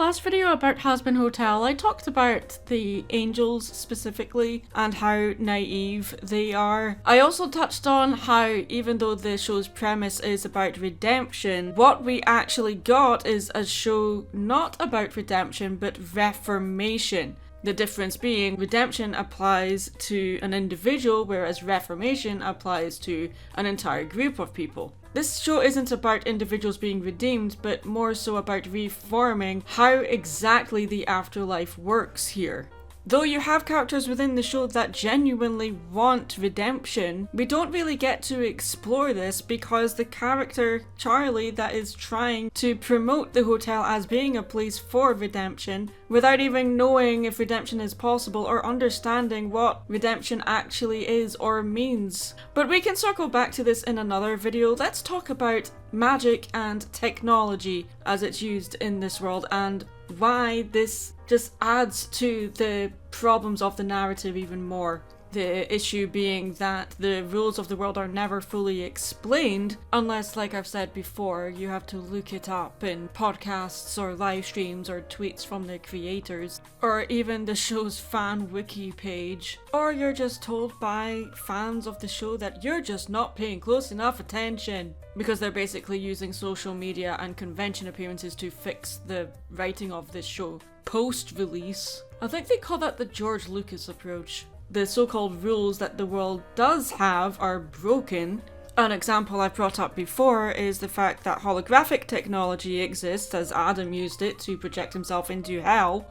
last video about Hazbin Hotel, I talked about the angels specifically and how naive they are. I also touched on how even though the show's premise is about redemption, what we actually got is a show not about redemption but reformation. The difference being redemption applies to an individual, whereas reformation applies to an entire group of people. This show isn't about individuals being redeemed, but more so about reforming how exactly the afterlife works here. Though you have characters within the show that genuinely want redemption, we don't really get to explore this because the character Charlie that is trying to promote the hotel as being a place for redemption without even knowing if redemption is possible or understanding what redemption actually is or means. But we can circle back to this in another video. Let's talk about magic and technology as it's used in this world and why this just adds to the problems of the narrative even more. The issue being that the rules of the world are never fully explained unless, like I've said before, you have to look it up in podcasts or live streams or tweets from the creators, or even the show's fan wiki page, or you're just told by fans of the show that you're just not paying close enough attention because they're basically using social media and convention appearances to fix the writing of this show post-release. I think they call that the George Lucas approach. The so-called rules that the world does have are broken. An example I've brought up before is the fact that holographic technology exists, as Adam used it to project himself into hell,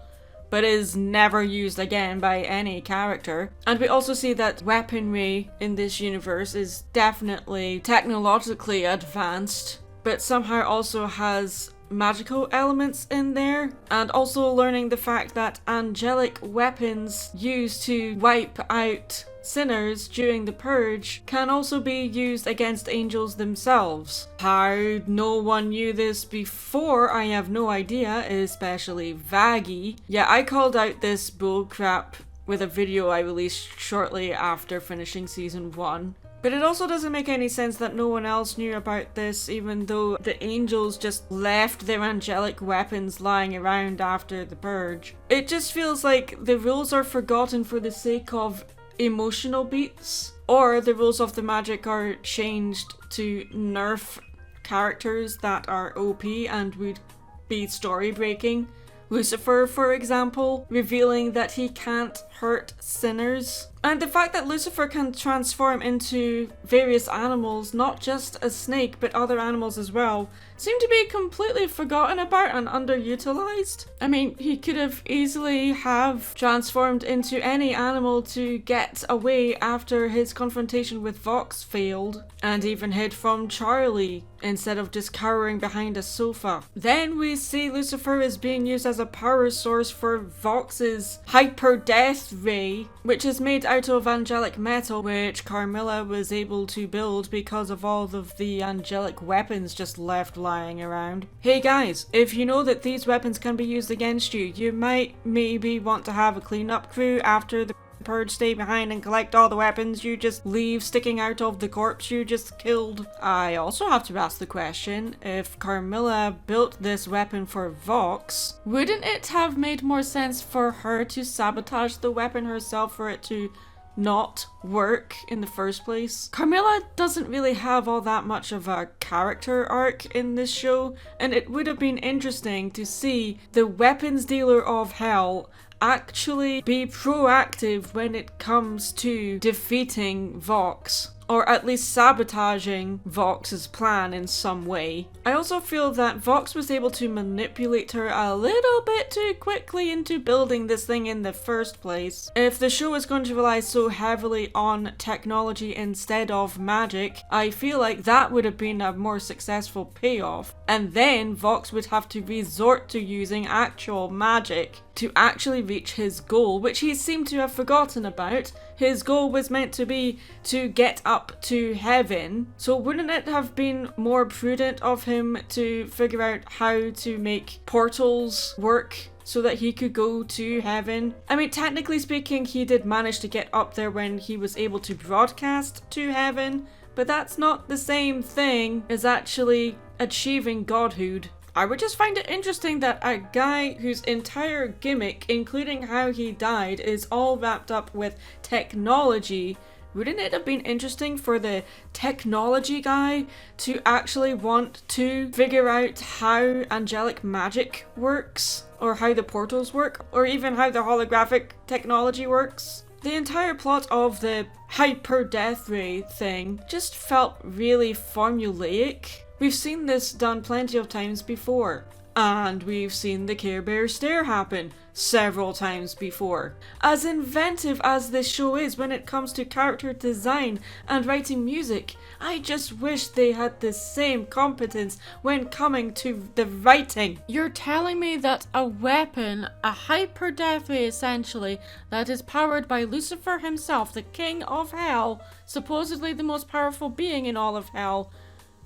but is never used again by any character. And we also see that weaponry in this universe is definitely technologically advanced, but somehow also has magical elements in there, and also learning the fact that angelic weapons used to wipe out sinners during the purge can also be used against angels themselves. How no one knew this before, I have no idea, especially Vaggie. Yeah, I called out this bullcrap with a video I released shortly after finishing season 1. But it also doesn't make any sense that no one else knew about this, even though the angels just left their angelic weapons lying around after the purge. It just feels like the rules are forgotten for the sake of emotional beats, or the rules of the magic are changed to nerf characters that are OP and would be story breaking. Lucifer, for example, revealing that he can't hurt sinners. And the fact that Lucifer can transform into various animals, not just a snake but other animals as well, seem to be completely forgotten about and underutilized. I mean, he could have easily have transformed into any animal to get away after his confrontation with Vox failed, and even hid from Charlie instead of just cowering behind a sofa. Then we see Lucifer is being used as a power source for Vox's hyper death ray, which is made out of angelic metal, which Carmilla was able to build because of all of the angelic weapons just left lying around. Hey guys, if you know that these weapons can be used against you, you might maybe want to have a cleanup crew after the purge, stay behind and collect all the weapons you just leave sticking out of the corpse you just killed. I also have to ask the question, if Carmilla built this weapon for Vox, wouldn't it have made more sense for her to sabotage the weapon herself for it to not work in the first place? Carmilla doesn't really have all that much of a character arc in this show, and it would have been interesting to see the weapons dealer of hell actually be proactive when it comes to defeating Vox, or at least sabotaging Vox's plan in some way. I also feel that Vox was able to manipulate her a little bit too quickly into building this thing in the first place. If the show is going to rely so heavily on technology instead of magic, I feel like that would have been a more successful payoff, and then Vox would have to resort to using actual magic to actually reach his goal, which he seemed to have forgotten about. His goal was meant to be to get up to heaven, so wouldn't it have been more prudent of him to figure out how to make portals work so that he could go to heaven? I mean, technically speaking, he did manage to get up there when he was able to broadcast to heaven, but that's not the same thing as actually achieving godhood. I would just find it interesting that a guy whose entire gimmick, including how he died, is all wrapped up with technology. Wouldn't it have been interesting for the technology guy to actually want to figure out how angelic magic works? Or how the portals work? Or even how the holographic technology works? The entire plot of the hyper death ray thing just felt really formulaic. We've seen this done plenty of times before. And we've seen the Care Bear stare happen several times before. As inventive as this show is when it comes to character design and writing music, I just wish they had the same competence when coming to the writing. You're telling me that a weapon, a hyper death ray essentially, that is powered by Lucifer himself, the king of hell, supposedly the most powerful being in all of hell,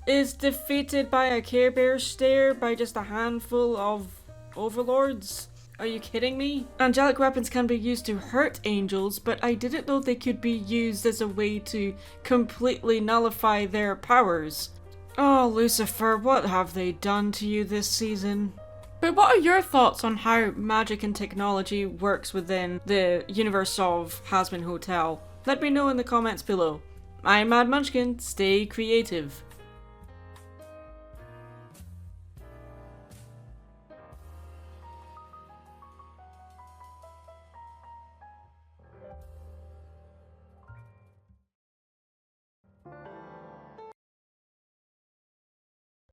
is defeated by a Care Bear stare by just a handful of overlords? Are you kidding me? Angelic weapons can be used to hurt angels, but I didn't know they could be used as a way to completely nullify their powers. Oh, Lucifer, what have they done to you this season? But what are your thoughts on how magic and technology works within the universe of Hazbin Hotel? Let me know in the comments below. I'm Mad Munchkin, stay creative.